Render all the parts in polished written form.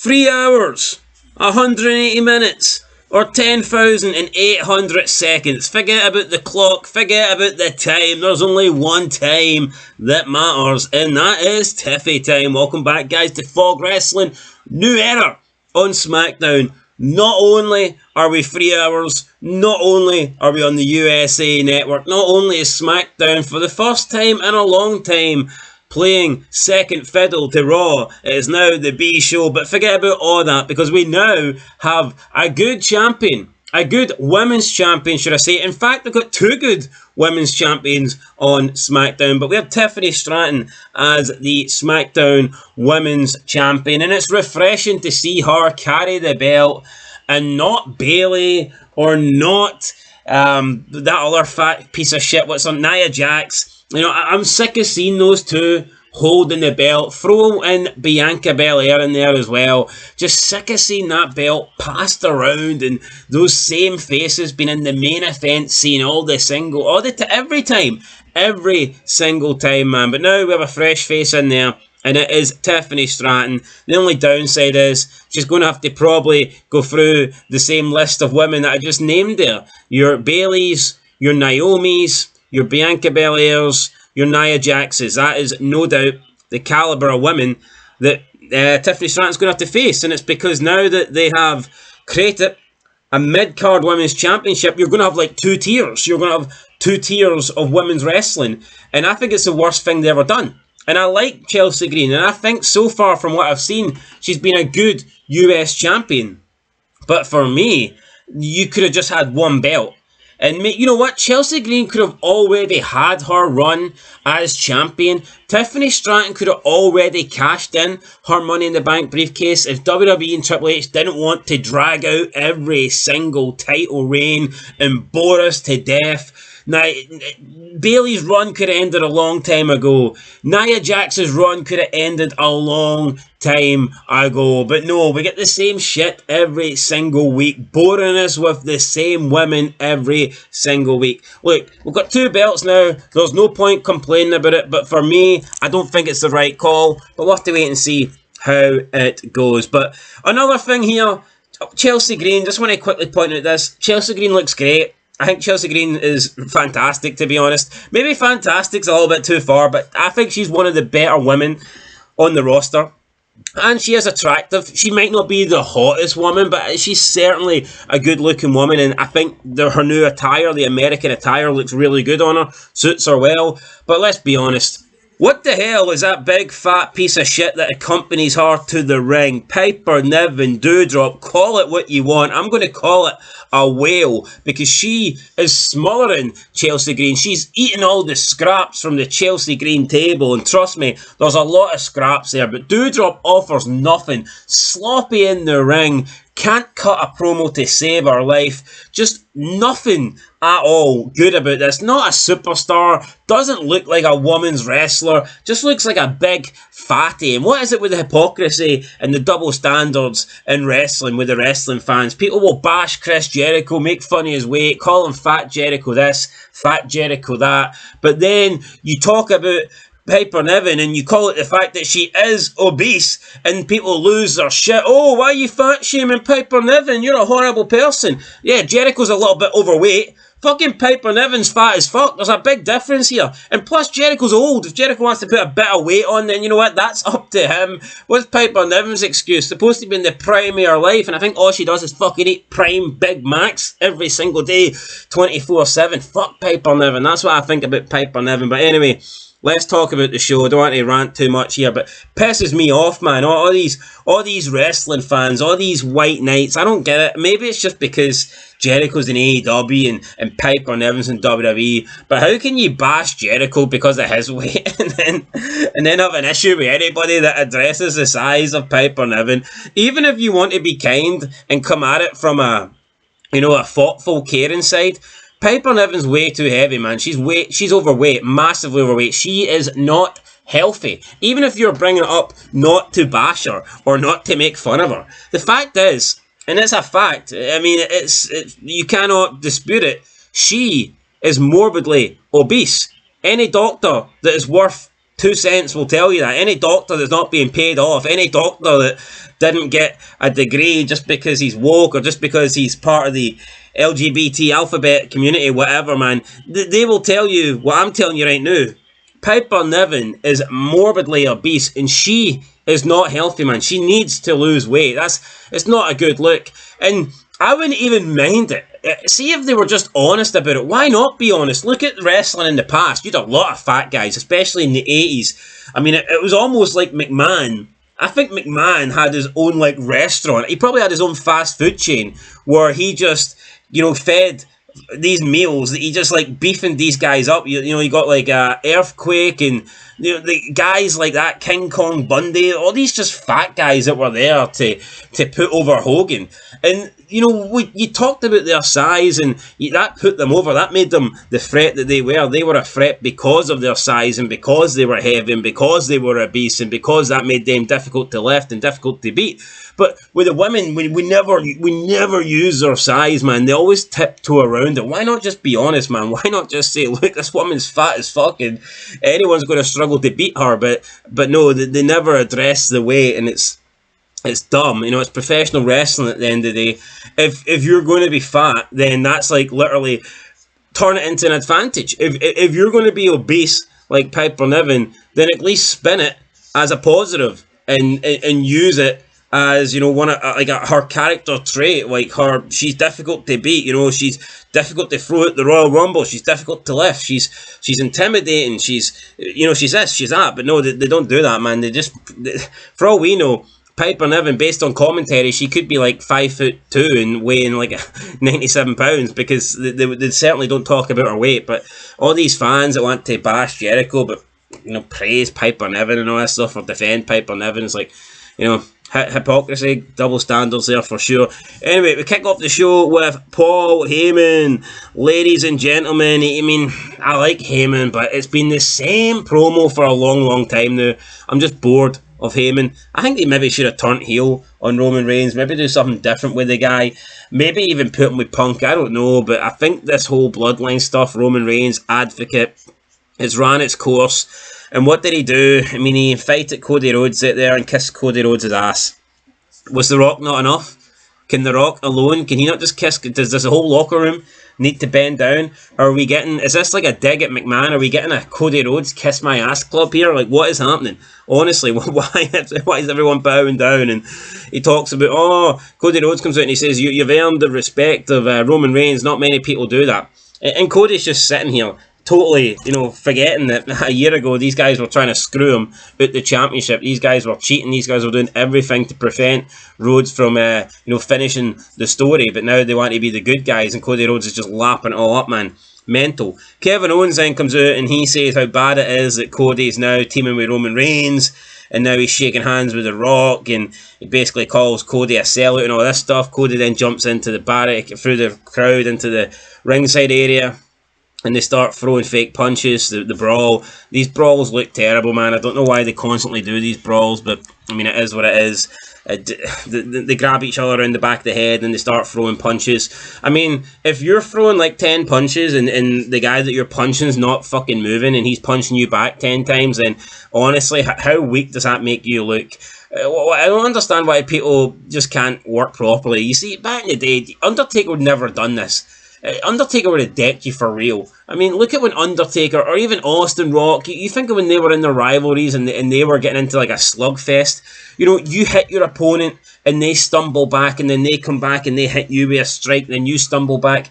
3 hours, 180 minutes, or 10,800 seconds. Forget about the clock, forget about the time. There's only one time that matters, and that is Tiffy time. Welcome back, guys, to Fog Wrestling. New era on SmackDown. Not only are we 3 hours, not only are we on the USA Network, not only is SmackDown for the first time in a long time playing second fiddle to Raw. It is now the B show, but forget about all that because we now have a good champion, a good women's champion, should I say. In fact, we've got two good women's champions on SmackDown, but we have Tiffany Stratton as the SmackDown women's champion, and it's refreshing to see her carry the belt and not Bayley or not that other fat piece of shit, what's on Nia Jax. You know, I'm sick of seeing those two holding the belt. Throw in Bianca Belair in there as well. Just sick of seeing that belt passed around and those same faces being in the main event, seeing every single time, man. But now we have a fresh face in there, and it is Tiffany Stratton. The only downside is she's going to have to probably go through the same list of women that I just named there. Your Baileys, your Naomis, your Bianca Belairs, your Nia Jaxes. That is no doubt the calibre of women that Tiffany Stratton's going to have to face. And it's because now that they have created a mid-card women's championship, you're going to have like two tiers. You're going to have two tiers of women's wrestling. And I think it's the worst thing they've ever done. And I like Chelsea Green. And I think so far from what I've seen, she's been a good US champion. But for me, you could have just had one belt. And you know what? Chelsea Green could have already had her run as champion. Tiffany Stratton could have already cashed in her Money in the Bank briefcase if WWE and Triple H didn't want to drag out every single title reign and bore us to death. Now, Bayley's run could have ended a long time ago. Nia Jax's run could have ended a long time ago. But no, we get the same shit every single week, boring us with the same women every single week. Look, we've got two belts now. There's no point complaining about it. But for me, I don't think it's the right call. But we'll have to wait and see how it goes. But another thing here, Chelsea Green, just want to quickly point out this. Chelsea Green looks great. I think Chelsea Green is fantastic, to be honest. Maybe fantastic's a little bit too far, but I think she's one of the better women on the roster. And she is attractive. She might not be the hottest woman, but she's certainly a good-looking woman. And I think her new attire, the American attire, looks really good on her. Suits her well. But let's be honest. What the hell is that big fat piece of shit that accompanies her to the ring? Piper Niven, Doudrop, call it what you want. I'm going to call it a whale because she is smothering Chelsea Green. She's eating all the scraps from the Chelsea Green table, and trust me, there's a lot of scraps there, but Doudrop offers nothing. Sloppy in the ring, can't cut a promo to save her life. Just nothing at all good about this. Not a superstar, doesn't look like a woman's wrestler, just looks like a big fatty. And what is it with the hypocrisy and the double standards in wrestling with the wrestling fans? People will bash Chris Jericho, make fun of his weight, call him Fat Jericho this, Fat Jericho that, but then you talk about Piper Niven and you call it the fact that she is obese and people lose their shit. Oh, why are you fat shaming Piper Niven? You're a horrible person. Yeah, Jericho's a little bit overweight. Fucking Piper Niven's fat as fuck. There's a big difference here. And plus, Jericho's old. If Jericho wants to put a bit of weight on, then you know what? That's up to him. What's Piper Niven's excuse? Supposed to be in the prime of her life, and I think all she does is fucking eat prime Big Macs every single day, 24/7. Fuck Piper Niven. That's what I think about Piper Niven. But anyway, let's talk about the show. I don't want to rant too much here, but pisses me off, man. All these wrestling fans, all these white knights. I don't get it. Maybe it's just because Jericho's in AEW and Piper Niven's in WWE. But how can you bash Jericho because of his weight and then have an issue with anybody that addresses the size of Piper Niven? Even if you want to be kind and come at it from a thoughtful, caring side, Piper Niven's way too heavy, man. She's overweight, massively overweight. She is not healthy. Even if you're bringing it up not to bash her or not to make fun of her. The fact is, and it's a fact, I mean, it's you cannot dispute it, she is morbidly obese. Any doctor that is worth 2 cents will tell you that. Any doctor that's not being paid off, any doctor that didn't get a degree just because he's woke or just because he's part of the LGBT alphabet community, whatever, man, they will tell you what I'm telling you right now. Piper Niven is morbidly obese, and she is not healthy, man. She needs to lose weight. It's not a good look. And I wouldn't even mind it. See if they were just honest about it. Why not be honest? Look at wrestling in the past. You had a lot of fat guys, especially in the 80s. I mean, it was almost like McMahon. I think McMahon had his own, like, restaurant. He probably had his own fast food chain where he just, fed these meals that he just, like, beefing these guys up. You got, like, Earthquake and, the guys like that, King Kong Bundy, all these just fat guys that were there to put over Hogan. And, you talked about their size, and that put them over. That made them the threat that they were. They were a threat because of their size and because they were heavy and because they were obese and because that made them difficult to lift and difficult to beat. But with the women, we never use their size, man. They always tiptoe around it. Why not just be honest, man? Why not just say, look, this woman's fat as fuck and anyone's going to struggle to beat her? But no, they never address the weight, and it's dumb. It's professional wrestling at the end of the day. If you're going to be fat, then that's like literally turn it into an advantage. If you're going to be obese like Piper Niven, then at least spin it as a positive and use it as one of her character trait. Like she's difficult to beat. She's difficult to throw at the Royal Rumble. She's difficult to lift. She's intimidating. She's this, she's that. But no, they don't do that, man. For all we know, Piper Niven, based on commentary, she could be like 5'2" and weighing like 97 pounds because they certainly don't talk about her weight. But all these fans that want to bash Jericho, but praise Piper Niven and all that stuff or defend Piper Niven, it's like hypocrisy, double standards there for sure. Anyway, we kick off the show with Paul Heyman. Ladies and gentlemen, I mean, I like Heyman, but it's been the same promo for a long time now. I'm just bored of Heyman. I think they maybe should have turned heel on Roman Reigns, maybe do something different with the guy, maybe even put him with Punk, I don't know, but I think this whole bloodline stuff, Roman Reigns, advocate, has ran its course. And what did he do? I mean, he invited Cody Rhodes out there and kissed Cody Rhodes' ass. Was The Rock not enough? Can The Rock alone, can he not just kiss? Does the whole locker room need to bend down? Is this like a dig at McMahon? Are we getting a Cody Rhodes kiss my ass club here? Like, what is happening? Honestly, why is everyone bowing down? And he talks about, Cody Rhodes comes out and he says, you've earned the respect of Roman Reigns. Not many people do that. And Cody's just sitting here, totally, forgetting that a year ago these guys were trying to screw him out the championship. These guys were cheating. These guys were doing everything to prevent Rhodes from, finishing the story. But now they want to be the good guys, and Cody Rhodes is just lapping it all up, man. Mental. Kevin Owens then comes out and he says how bad it is that Cody is now teaming with Roman Reigns, and now he's shaking hands with The Rock, and he basically calls Cody a sellout and all this stuff. Cody then jumps into the barrack, through the crowd into the ringside area, and they start throwing fake punches, the brawl. These brawls look terrible, man. I don't know why they constantly do these brawls, but I mean, it is what it is. They grab each other in the back of the head and they start throwing punches. I mean, if you're throwing like 10 punches and the guy that you're punching is not fucking moving and he's punching you back 10 times, then honestly, how weak does that make you look? I don't understand why people just can't work properly. You see, back in the day, Undertaker would never have done this. Undertaker would have decked you for real. I mean, look at when Undertaker or even Austin Rock, you think of when they were in their rivalries and they were getting into like a slugfest. You hit your opponent and they stumble back, and then they come back and they hit you with a strike, and then you stumble back.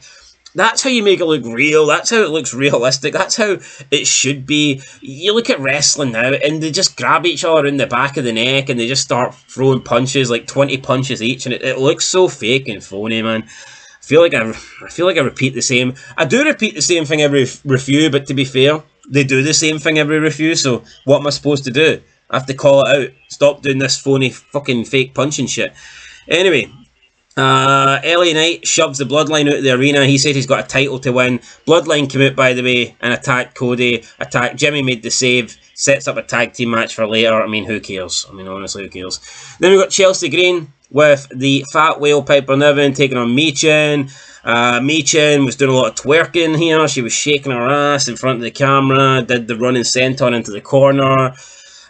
That's how you make it look real. That's how it looks realistic. That's how it should be. You look at wrestling now and they just grab each other in the back of the neck and they just start throwing punches, like 20 punches each, and it looks so fake and phony, man. I feel like I repeat the same. I do repeat the same thing every review, but to be fair, they do the same thing every review, so what am I supposed to do? I have to call it out. Stop doing this phony fucking fake punching shit. Anyway, LA Knight shoves the Bloodline out of the arena. He said he's got a title to win. Bloodline came out, by the way, and attacked Cody. Jimmy made the save. Sets up a tag team match for later. I mean, who cares? I mean, honestly, who cares? Then we've got Chelsea Green with the Fat Whale Piper Niven taking on Michin. Michin was doing a lot of twerking here. She was shaking her ass in front of the camera, did the running senton into the corner.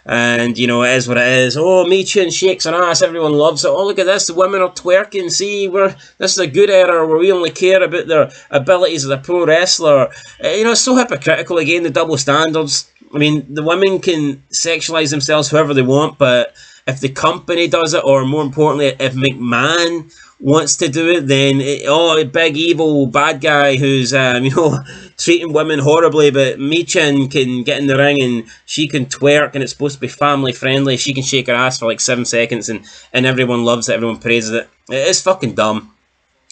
And, you know, it is what it is. Oh, Michin shakes her ass. Everyone loves it. Oh, look at this. The women are twerking. See, this is a good era where we only care about their abilities as a pro wrestler. You know, it's so hypocritical. Again, the double standards. I mean, the women can sexualise themselves however they want, but if the company does it, or more importantly, if McMahon wants to do it, then a big evil bad guy who's treating women horribly, but Michin can get in the ring and she can twerk and it's supposed to be family friendly. She can shake her ass for like 7 seconds and everyone loves it, everyone praises it. It is fucking dumb.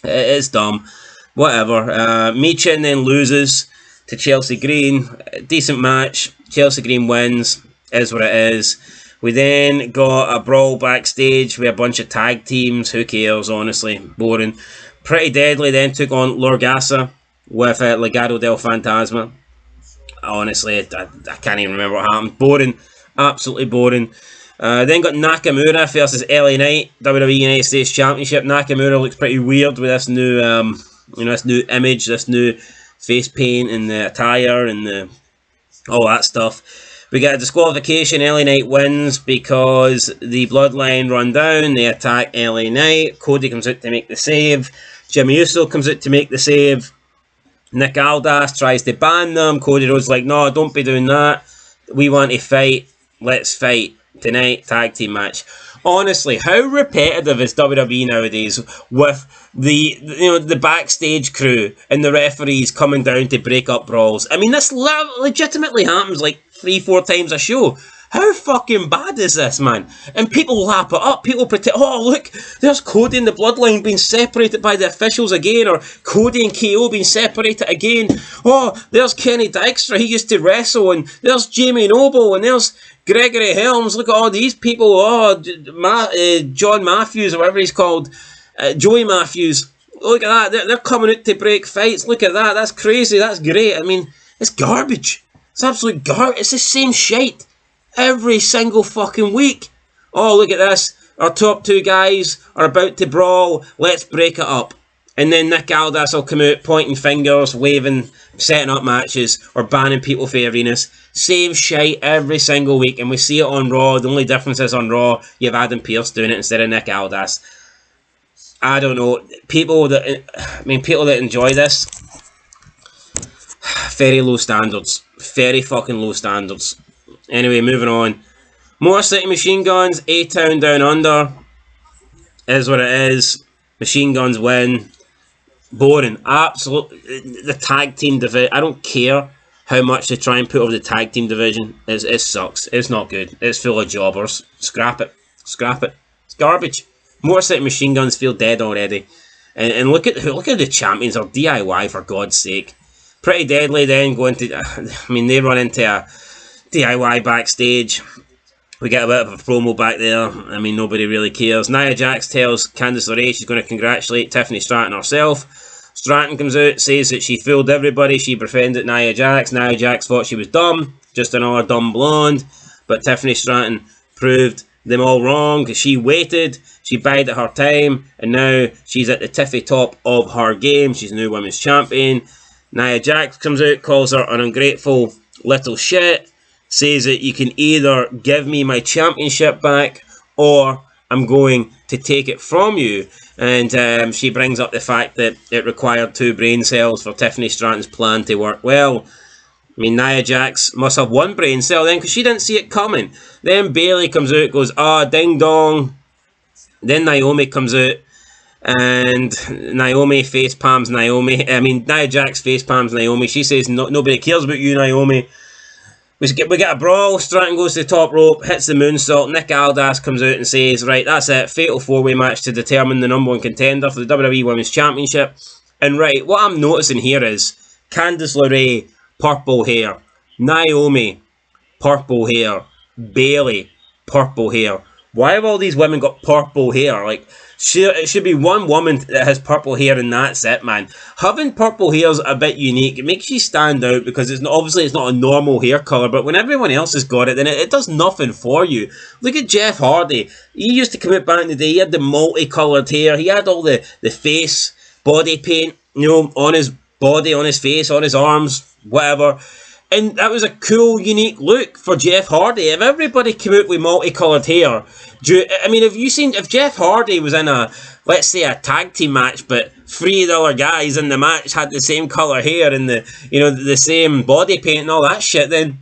It is dumb. Whatever. Michin then loses to Chelsea Green. Decent match. Chelsea Green wins. Is what it is. We then got a brawl backstage with a bunch of tag teams. Who cares, honestly? Boring. Pretty Deadly then took on Lorgasa with Legado del Fantasma. Honestly, I can't even remember what happened. Boring. Absolutely boring. Then got Nakamura versus LA Knight, WWE United States Championship. Nakamura looks pretty weird with this new, this new image, this new face paint and the attire and all that stuff. We get a disqualification. LA Knight wins because the Bloodline run down. They attack LA Knight. Cody comes out to make the save. Jimmy Uso comes out to make the save. Nick Aldis tries to ban them. Cody Rhodes like, no, don't be doing that. We want to fight. Let's fight tonight. Tag team match. Honestly, how repetitive is WWE nowadays with the backstage crew and the referees coming down to break up brawls? I mean, this legitimately happens like 3-4 times a show. How fucking bad is this, man? And people lap it up. People pretend, oh, look, there's Cody and the Bloodline being separated by the officials again, or Cody and KO being separated again. Oh, there's Kenny Dykstra, he used to wrestle, and there's Jamie Noble, and there's Gregory Helms. Look at all these people. Oh, John Matthews, or whatever he's called. Joey Matthews. Look at that. They're coming out to break fights. Look at that. That's crazy. That's great. I mean, it's garbage. It's absolute garbage. It's the same shite every single fucking week. Oh, look at this. Our top two guys are about to brawl. Let's break it up. And then Nick Aldis will come out pointing fingers, waving, setting up matches, or banning people for arenas. Same shite every single week, and we see it on Raw. The only difference is on Raw, you have Adam Pearce doing it instead of Nick Aldis. I don't know. People that enjoy this, very low standards. Very fucking low standards. Anyway, moving on. Motor City Machine Guns, A-Town Down Under. Is what it is. Machine Guns win. Boring. Absolutely. The tag team division. I don't care how much they try and put over the tag team division. It sucks. It's not good. It's full of jobbers. Scrap it. Scrap it. It's garbage. Motor City Machine Guns feel dead already. And look at the champions, or DIY, for God's sake. Pretty Deadly then going to... they run into a DIY backstage. We get a bit of a promo back there. Nobody really cares. Nia Jax tells Candice LeRae she's going to congratulate Tiffany Stratton herself. Stratton comes out, says that she fooled everybody. She befriended Nia Jax. Nia Jax thought she was dumb. Just another dumb blonde. But Tiffany Stratton proved them all wrong, because she waited. She bided her time. And now she's at the tippy top of her game. She's new women's champion. Nia Jax comes out, calls her an ungrateful little shit. Says that you can either give me my championship back, or I'm going to take it from you. And she brings up the fact that it required 2 brain cells for Tiffany Stratton's plan to work well. Nia Jax must have 1 brain cell then, because she didn't see it coming. Then Bayley comes out, goes, ding dong. Then Naomi comes out, and Naomi face palms Naomi. Nia Jax face palms Naomi. She says, nobody cares about you, Naomi. We get a brawl. Stratton goes to the top rope, hits the moonsault. Nick Aldis comes out and says, right, that's it. Fatal 4-way match to determine the number 1 contender for the WWE Women's Championship. And right, what I'm noticing here is Candice LeRae, purple hair. Naomi, purple hair. Bayley, purple hair. Why have all these women got purple hair? Like, it should be one woman that has purple hair and that's it, man. Having purple hair is a bit unique. It makes you stand out because obviously it's not a normal hair colour, but when everyone else has got it, then it does nothing for you. Look at Jeff Hardy. He used to come out back in the day. He had the multicoloured hair. He had all the face, body paint, on his body, on his face, on his arms, whatever. And that was a cool, unique look for Jeff Hardy. If everybody came out with multicoloured hair, if Jeff Hardy was in let's say a tag team match, but 3 other guys in the match had the same colour hair and the same body paint and all that shit, then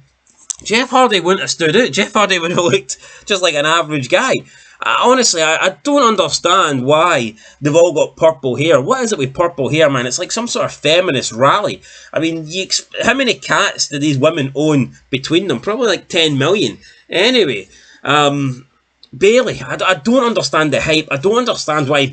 Jeff Hardy wouldn't have stood out. Jeff Hardy would have looked just like an average guy. Honestly, I don't understand why they've all got purple hair. What is it with purple hair, man? It's like some sort of feminist rally. I mean, how many cats do these women own between them? Probably like 10 million. Anyway, Bayley, I don't understand the hype. I don't understand why.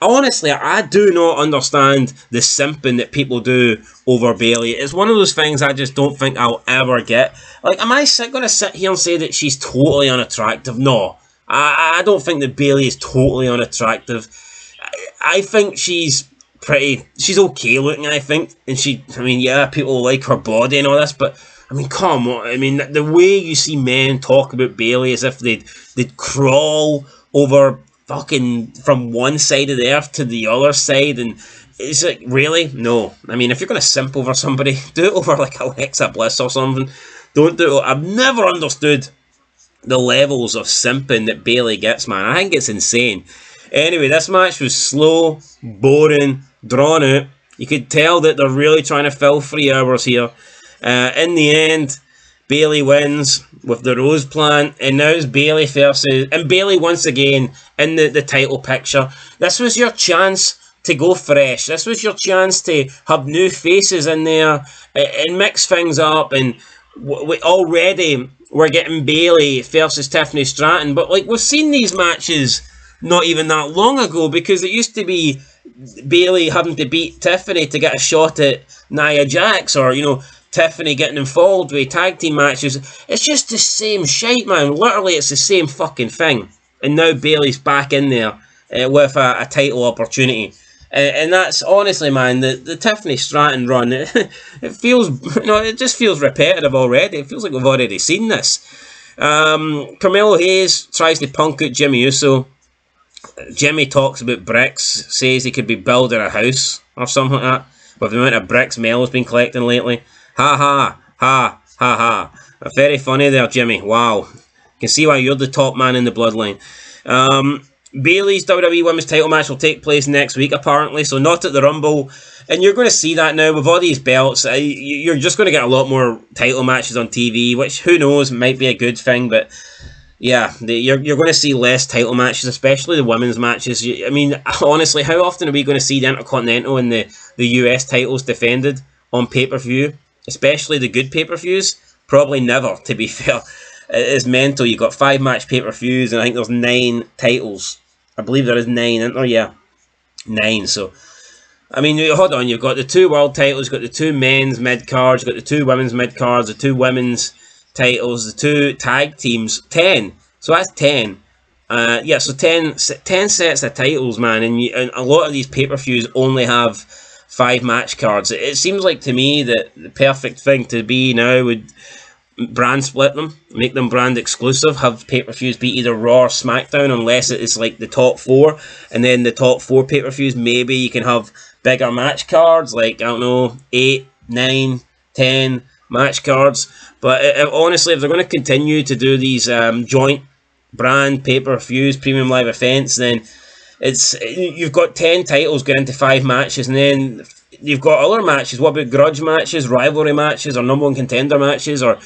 Honestly, I do not understand the simping that people do over Bayley. It's one of those things I just don't think I'll ever get. Like, am I going to sit here and say that she's totally unattractive? No. I don't think that Bayley is totally unattractive. I think she's okay looking, I think. And people like her body and all this, but, come on. The way you see men talk about Bayley as if they'd crawl over fucking from one side of the earth to the other side, and it's like, really? No. If you're going to simp over somebody, do it over like Alexa Bliss or something. Don't do it. I've never understood the levels of simping that Bayley gets, man. I think it's insane. Anyway, this match was slow, boring, drawn out. You could tell that they're really trying to fill 3 hours here. In the end, Bayley wins with the Rose Plant, and now it's Bayley versus... And Bayley once again in the title picture. This was your chance to go fresh. This was your chance to have new faces in there and mix things up, and we're getting Bayley versus Tiffany Stratton, but like, we've seen these matches not even that long ago, because it used to be Bayley having to beat Tiffany to get a shot at Nia Jax, or Tiffany getting involved with tag team matches. It's just the same shite, man. Literally, it's the same fucking thing. And now Bayley's back in there with a title opportunity. And that's, honestly, man, the Tiffany Stratton run, it feels, it just feels repetitive already. It feels like we've already seen this. Carmelo Hayes tries to punk out Jimmy Uso. Jimmy talks about bricks, says he could be building a house or something like that, with the amount of bricks Melo's been collecting lately. Ha ha, ha, ha ha. Very funny there, Jimmy. Wow. You can see why you're the top man in the bloodline. Bayley's WWE Women's title match will take place next week, apparently, so not at the Rumble. And you're going to see that now with all these belts. You're just going to get a lot more title matches on TV, which, who knows, might be a good thing. But yeah, you're going to see less title matches, especially the women's matches. Honestly, how often are we going to see the Intercontinental and the US titles defended on pay-per-view? Especially the good pay-per-views? Probably never, to be fair. It is mental. You've got 5 match pay-per-views, and I think there's 9 titles. I believe there is 9, isn't there? Yeah, 9. So, hold on. You've got the 2 world titles, you've got the 2 men's mid-cards, you've got the 2 women's mid-cards, the 2 women's titles, the 2 tag teams. 10. So that's 10. So 10 sets of titles, man. And a lot of these pay-per-views only have 5 match cards. It seems like to me that the perfect thing to be now would brand split them, make them brand exclusive, have pay-per-views be either Raw or SmackDown, unless it is like the top 4, and then the top 4 pay-per-views, maybe you can have bigger match cards, like, 8, 9, 10 match cards. But honestly, if they're going to continue to do these joint brand pay-per-views, premium live events, then you've got 10 titles going into 5 matches, and then you've got other matches. What about grudge matches, rivalry matches, or number 1 contender matches, or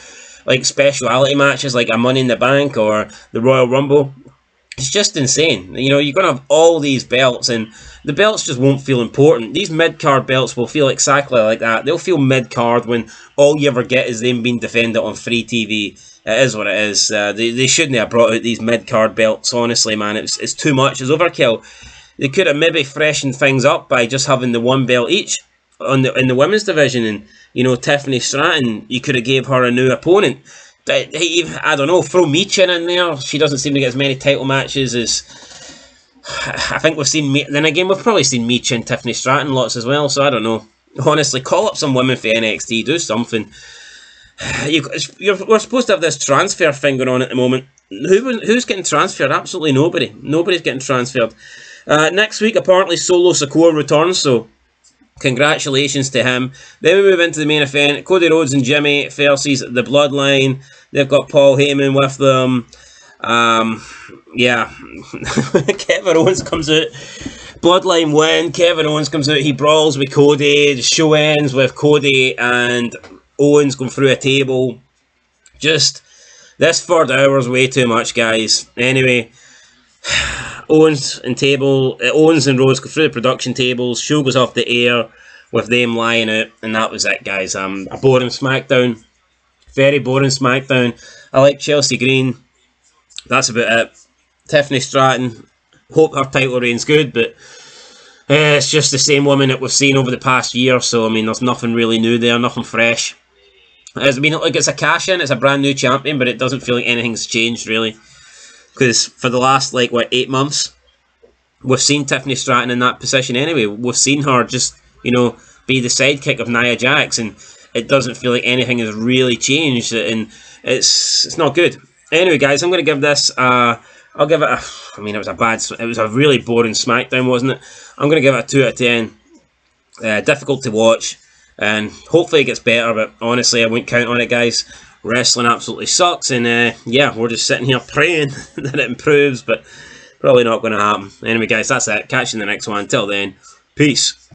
like speciality matches like a Money in the Bank or the Royal Rumble? It's just insane. You're going to have all these belts, and the belts just won't feel important. These mid-card belts will feel exactly like that. They'll feel mid-card when all you ever get is them being defended on free TV. It is what it is. They shouldn't have brought out these mid-card belts, honestly, man. It's too much. It's overkill. They could have maybe freshened things up by just having the 1 belt each in the women's division, and Tiffany Stratton, you could have gave her a new opponent. I don't know, throw Michin in there. She doesn't seem to get as many title matches as I think we've seen. Then again, we've probably seen Michin and Tiffany Stratton lots as well, so I don't know. Honestly, call up some women for NXT, do something. We're supposed to have this transfer thing going on at the moment. Who's getting transferred? Absolutely nobody. Nobody's getting transferred. Next week, apparently, Solo Sikoa returns, so congratulations to him. Then we move into the main event. Cody Rhodes and Jimmy versus the Bloodline. They've got Paul Heyman with them. Yeah. Kevin Owens comes out. Bloodline win. Kevin Owens comes out. He brawls with Cody. The show ends with Cody and Owens going through a table. Just, this third hour is way too much, guys. Anyway, Owens and Rhodes go through the production tables. Show goes off the air with them lying out, and that was it, guys. A boring SmackDown. Very boring SmackDown. I like Chelsea Green. That's about it. Tiffany Stratton. Hope her title reign's good, but it's just the same woman that we've seen over the past year. So I mean, there's nothing really new there, nothing fresh. I mean, like, it's a cash-in, it's a brand new champion, but it doesn't feel like anything's changed, really. Because for the last, 8 months, we've seen Tiffany Stratton in that position anyway. We've seen her just, be the sidekick of Nia Jax, and it doesn't feel like anything has really changed, and it's not good. Anyway, guys, I'm going to give this, I'll give it it was a really boring SmackDown, wasn't it? I'm going to give it a 2 out of 10. Difficult to watch. And hopefully it gets better, but honestly, I wouldn't count on it, guys. Wrestling absolutely sucks, and yeah, we're just sitting here praying that it improves, but probably not going to happen. Anyway, guys, that's it. Catch you in the next one. Until then, peace.